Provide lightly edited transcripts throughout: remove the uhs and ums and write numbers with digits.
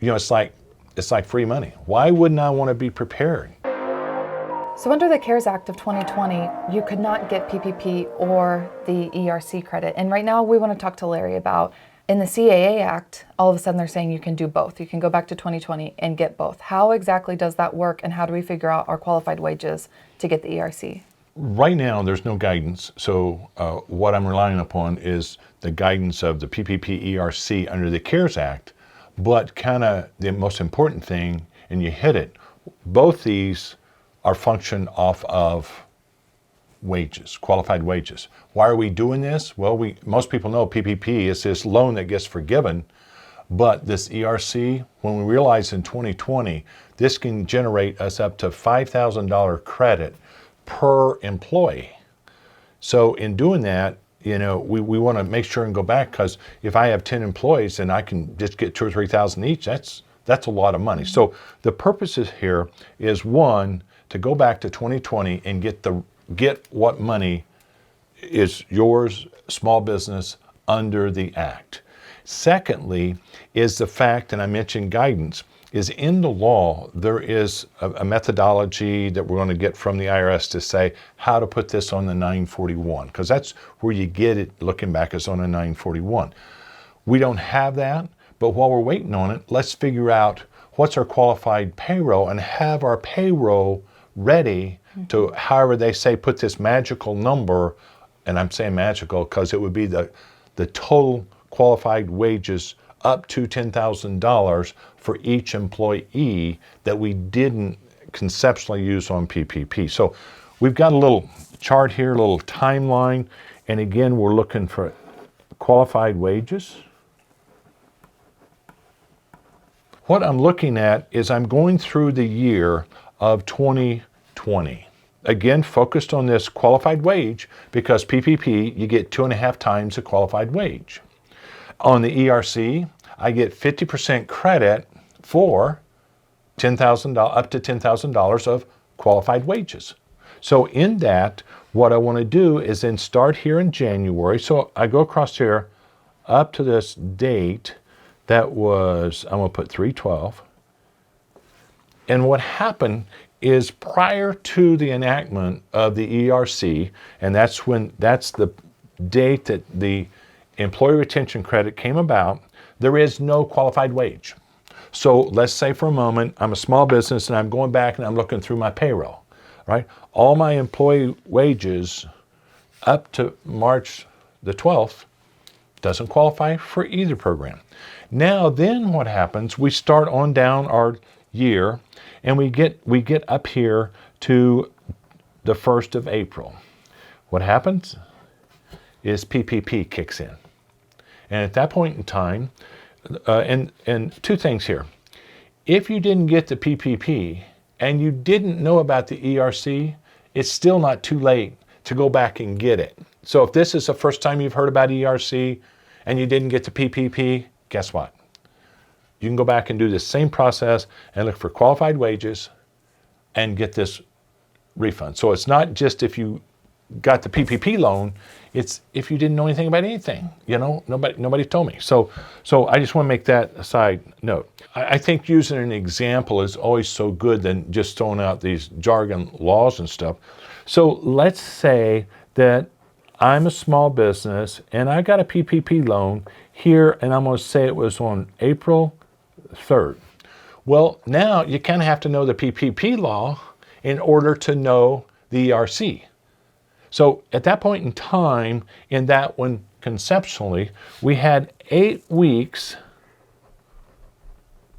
it's like free money. Why wouldn't I want to be prepared? So under the CARES Act of 2020, you could not get PPP or the ERC credit. And right now we want to talk to Larry about, in the CAA Act, all of a sudden they're saying you can do both. You can go back to 2020 and get both. How exactly does that work, and how do we figure out our qualified wages to get the ERC? Right now, there's no guidance. So what I'm relying upon is the guidance of the PPP ERC under the CARES Act. But kind of the most important thing, and you hit it, both these are function off of wages, qualified wages. Why are we doing this? Well, most people know PPP is this loan that gets forgiven, but this ERC, when we realize in 2020, this can generate us up to $5,000 credit per employee. So in doing that, we want to make sure and go back, because if I have 10 employees and I can just get 2,000 or 3,000 each, that's a lot of money. So the purposes here is, one, to go back to 2020 and get what money is yours, small business, under the Act. Secondly, is the fact, and I mentioned guidance, is in the law, there is a methodology that we're going to get from the IRS to say how to put this on the 941, because that's where you get it looking back, is on a 941. We don't have that, but while we're waiting on it, let's figure out what's our qualified payroll and have our payroll ready to, however they say, put this magical number, and I'm saying magical because it would be the total qualified wages up to $10,000 for each employee that we didn't conceptually use on PPP. So we've got a little chart here, a little timeline, and again, we're looking for qualified wages. What I'm looking at is I'm going through the year of 2020. Again, focused on this qualified wage, because PPP, you get 2.5 times the qualified wage. On the ERC, I get 50% credit for $10,000, up to $10,000 of qualified wages. So in that, what I want to do is then start here in January. So I go across here up to this date. That was, I'm going to put 3/12. And what happened is, prior to the enactment of the ERC, and that's the date that the Employee Retention Credit came about, there is no qualified wage. So let's say for a moment, I'm a small business and I'm going back and I'm looking through my payroll, right? All my employee wages up to March the 12th doesn't qualify for either program. Now then what happens, we start on down our year, and we get up here to the 1st of April. What happens is PPP kicks in. And at that point in time, and two things here. If you didn't get the PPP and you didn't know about the ERC, it's still not too late to go back and get it. So if this is the first time you've heard about ERC and you didn't get the PPP, guess what? You can go back and do the same process and look for qualified wages and get this refund. So it's not just if you got the PPP loan, it's if you didn't know anything about anything. Nobody told me. So I just want to make that a side note. I think using an example is always so good than just throwing out these jargon laws and stuff. So let's say that I'm a small business and I got a PPP loan here, and I'm going to say it was on April 3rd. Well, now you kind of have to know the PPP law in order to know the ERC. So at that point in time, in that one conceptually, we had 8 weeks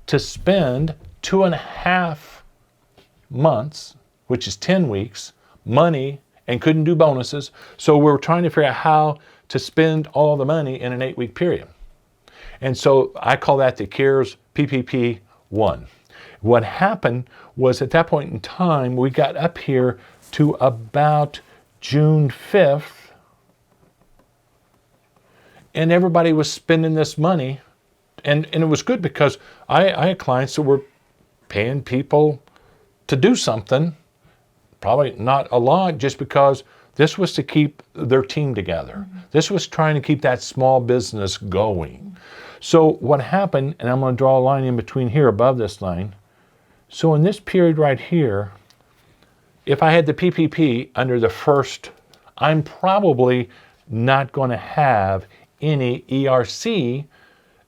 to spend 2.5 months, which is 10 weeks, money, and couldn't do bonuses. So we were trying to figure out how to spend all the money in an 8-week period. And so I call that the CARES PPP 1. What happened was, at that point in time, we got up here to about June 5th, and everybody was spending this money. And it was good, because I had clients that were paying people to do something, probably not a lot, just because This was to keep their team together. This was trying to keep that small business going. So what happened, and I'm going to draw a line in between here above this line. So in this period right here, if I had the PPP under the first, I'm probably not going to have any ERC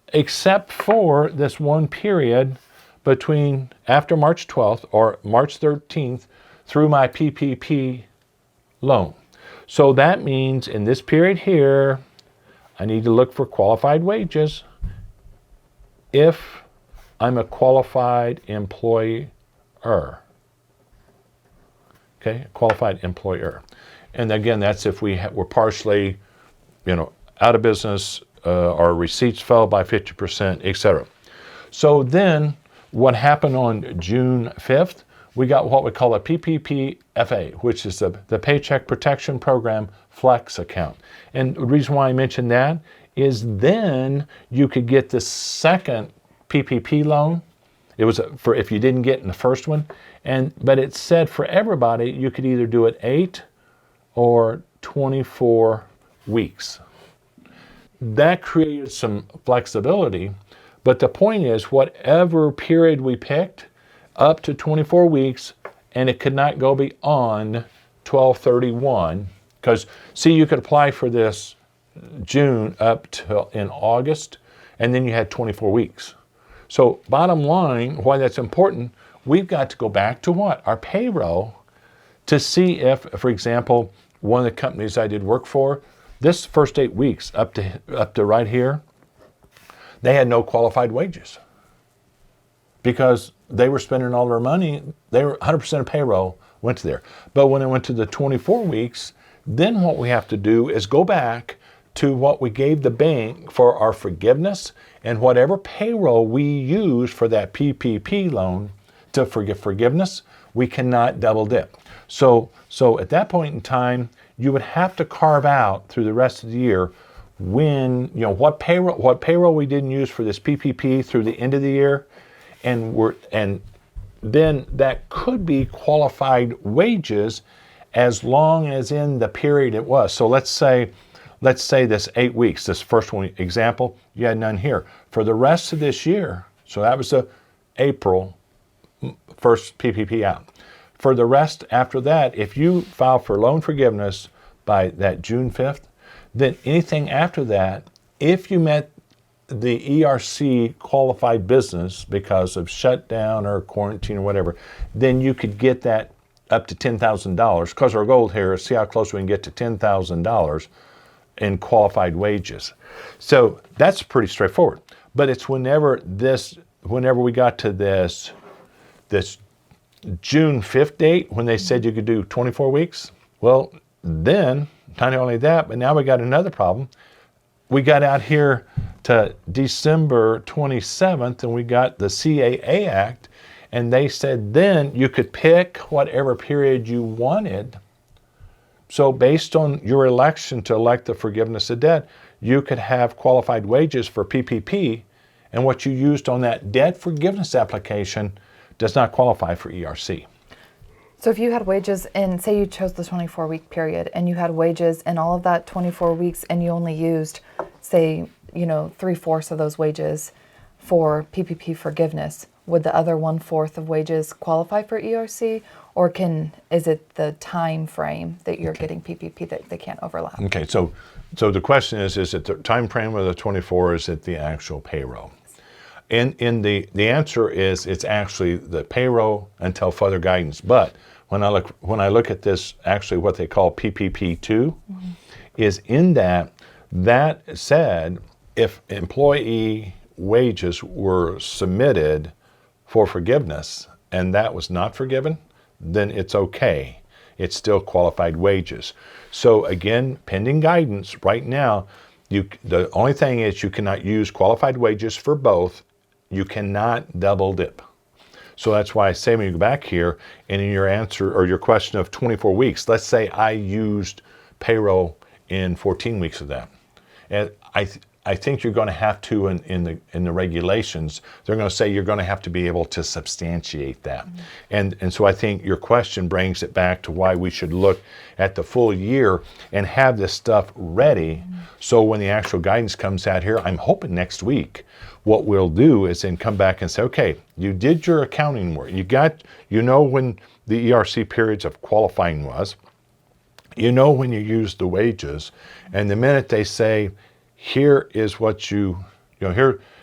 except for this one period between after March 12th or March 13th through my PPP loan. So that means in this period here, I need to look for qualified wages if I'm a qualified employer. Okay, qualified employer. And again, that's if we're partially, out of business, our receipts fell by 50%, etc. So then what happened on June 5th, we got what we call a PPP-FA, which is the Paycheck Protection Program Flex account. And the reason why I mentioned that is then you could get the second PPP loan. It was for if you didn't get in the first one, but it said for everybody you could either do it 8 or 24 weeks. That created some flexibility, but the point is whatever period we picked, up to 24 weeks, and it could not go beyond 12/31, because see, you could apply for this June up till in August, and then you had 24 weeks. So bottom line, why that's important, we've got to go back to what? Our payroll to see if, for example, one of the companies I did work for, this first 8 weeks up to right here, they had no qualified wages because they were spending all their money. They were 100% of payroll went to there. But when it went to the 24 weeks, then what we have to do is go back to what we gave the bank for our forgiveness and whatever payroll we use for that PPP loan to forgiveness, we cannot double dip. So at that point in time, you would have to carve out through the rest of the year when, what payroll we didn't use for this PPP through the end of the year, and then that could be qualified wages as long as in the period it was. So let's say this 8 weeks, this first one example, you had none here. For the rest of this year, so that was the April first PPP out. For the rest after that, if you file for loan forgiveness by that June 5th, then anything after that, if you met the ERC qualified business because of shutdown or quarantine or whatever, then you could get that up to $10,000, because our goal here is see how close we can get to $10,000 in qualified wages. So that's pretty straightforward. But it's whenever we got to this June 5th date, when they said you could do 24 weeks, well, then not only that, but now we got another problem. We got out here to December 27th, and we got the CAA Act, and they said then you could pick whatever period you wanted. So based on your election to elect the forgiveness of debt, you could have qualified wages for PPP, and what you used on that debt forgiveness application does not qualify for ERC. So if you had wages in, say you chose the 24-week period, and you had wages in all of that 24 weeks, and you only used, say, 3/4 of those wages for PPP forgiveness, would the other 1/4 of wages qualify for ERC, or is it the time frame that you're getting PPP that they can't overlap? Okay, so the question is it the time frame of the 24, or is it the actual payroll? And the answer is it's actually the payroll until further guidance. But when I look at this, actually what they call PPP2, is in that said if employee wages were submitted for forgiveness and that was not forgiven, then it's okay. It's still qualified wages. So again, pending guidance right now, the only thing is you cannot use qualified wages for both. You cannot double dip. So that's why I say when you go back here and in your answer or your question of 24 weeks, let's say I used payroll in 14 weeks of that. And I think you're going to have to, in the regulations, they're going to say you're going to have to be able to substantiate that. And so I think your question brings it back to why we should look at the full year and have this stuff ready. So when the actual guidance comes out here, I'm hoping next week, what we'll do is then come back and say, okay, you did your accounting work. You know when the ERC periods of qualifying was, you know when you use the wages, and the minute they say, here is what here's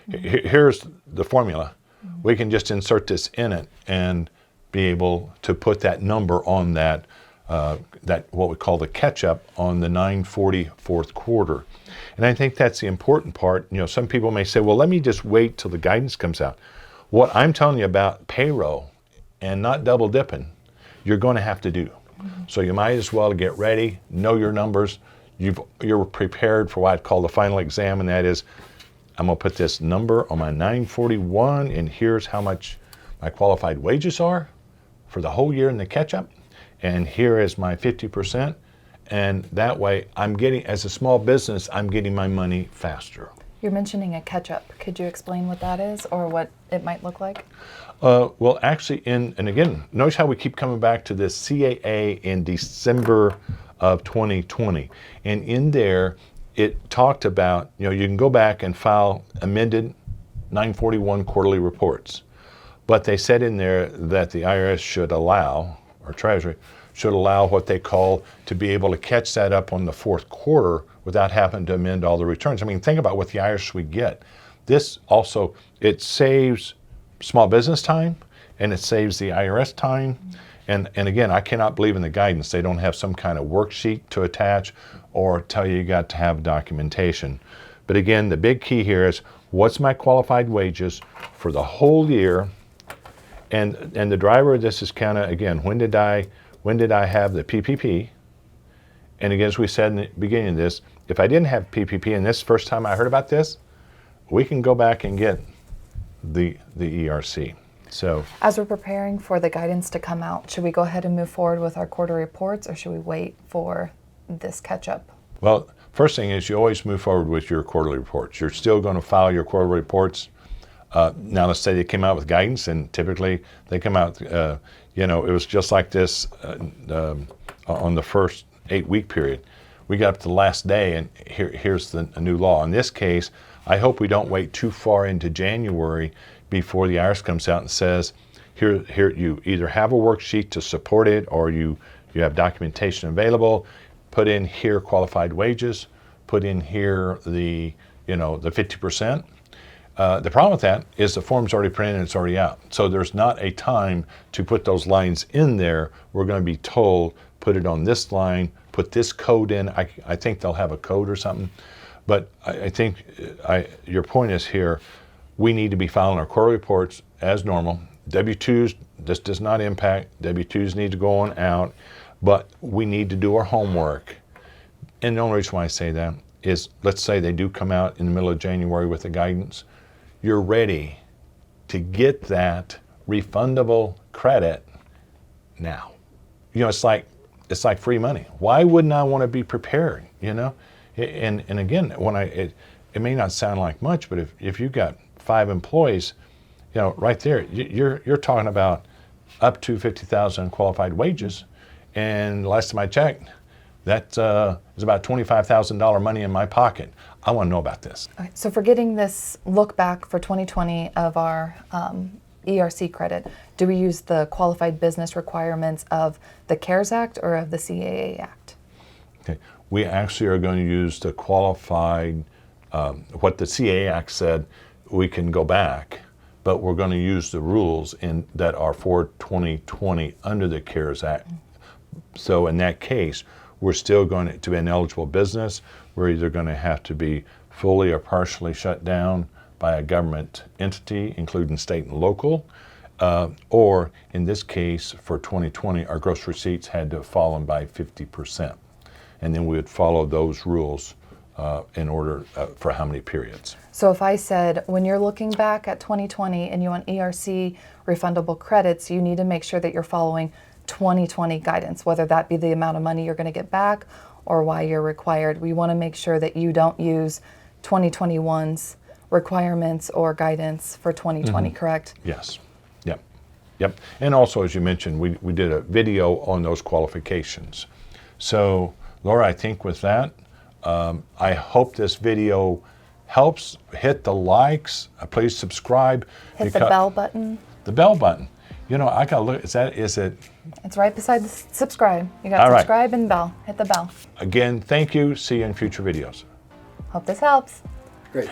the formula, we can just insert this in it and be able to put that number on that what we call the catch-up on the 9/40 fourth quarter. And I think that's the important part. Some people may say, well, let me just wait till the guidance comes out. What I'm telling you about payroll and not double dipping, you're going to have to do. So you might as well get ready, know your numbers. You're prepared for what I'd call the final exam, and that is, I'm going to put this number on my 941, and here's how much my qualified wages are for the whole year in the catch-up, and here is my 50%. And that way, as a small business, I'm getting my money faster. You're mentioning a catch-up. Could you explain what that is or what it might look like? Well, actually, and again, notice how we keep coming back to this CAA in December of 2020. And in there, it talked about, you can go back and file amended 941 quarterly reports. But they said in there that the IRS should allow, or Treasury, should allow what they call to be able to catch that up on the fourth quarter without having to amend all the returns. I mean, think about what the IRS would get. This also, it saves small business time, and it saves the IRS time. And again, I cannot believe in the guidance. They don't have some kind of worksheet to attach or tell you got to have documentation. But again, the big key here is, what's my qualified wages for the whole year? And the driver of this is kind of, again, when did I have the PPP? And again, as we said in the beginning of this, if I didn't have PPP and this first time I heard about this, we can go back and get the ERC. So as we're preparing for the guidance to come out, should we go ahead and move forward with our quarter reports, or should we wait for this catch-up? Well, first thing is you always move forward with your quarterly reports. You're still going to file your quarterly reports. Now let's say they came out with guidance, and typically they come out, it was just like this on the first 8-week period. We got up to the last day, and here's a new law. In this case, I hope we don't wait too far into January before the IRS comes out and says, here you either have a worksheet to support it, or you have documentation available. Put in here qualified wages. Put in here the 50%. The problem with that is the form's already printed and it's already out. So there's not a time to put those lines in there. We're going to be told, put it on this line, put this code in. I think they'll have a code or something. But I think your point is here, we need to be filing our quarterly reports as normal. W-2s, this does not impact. W-2s need to go on out, but we need to do our homework. And the only reason why I say that is, let's say they do come out in the middle of January with the guidance. You're ready to get that refundable credit now. It's like free money. Why wouldn't I want to be prepared? And again, it may not sound like much, but if you've got 5 employees, right there, you're talking about up to $50,000 qualified wages, and last time I checked, that is about $25,000 money in my pocket. I want to know about this. All right, so for getting this look back for 2020 of our ERC credit, do we use the qualified business requirements of the CARES Act or of the CAA Act? Okay, we actually are going to use the qualified, what the CAA Act said. We can go back, but we're going to use the rules that are for 2020 under the CARES Act. So in that case, we're still going to be an eligible business. We're either going to have to be fully or partially shut down by a government entity, including state and local, or in this case, for 2020, our gross receipts had to have fallen by 50%. And then we would follow those rules in order for how many periods. So if I said, when you're looking back at 2020 and you want ERC refundable credits, you need to make sure that you're following 2020 guidance, whether that be the amount of money you're going to get back or why you're required. We want to make sure that you don't use 2021's requirements or guidance for 2020, correct? Yes. Yep. Yep. And also, as you mentioned, we did a video on those qualifications. So, Laura, I think with that, I hope this video helps. Hit the likes. Please subscribe. Hit the bell button. The bell button. You know, I gotta look. Is it? It's right beside the subscribe. You got All right. subscribe and bell. Hit the bell. Again, thank you. See you in future videos. Hope this helps. Great.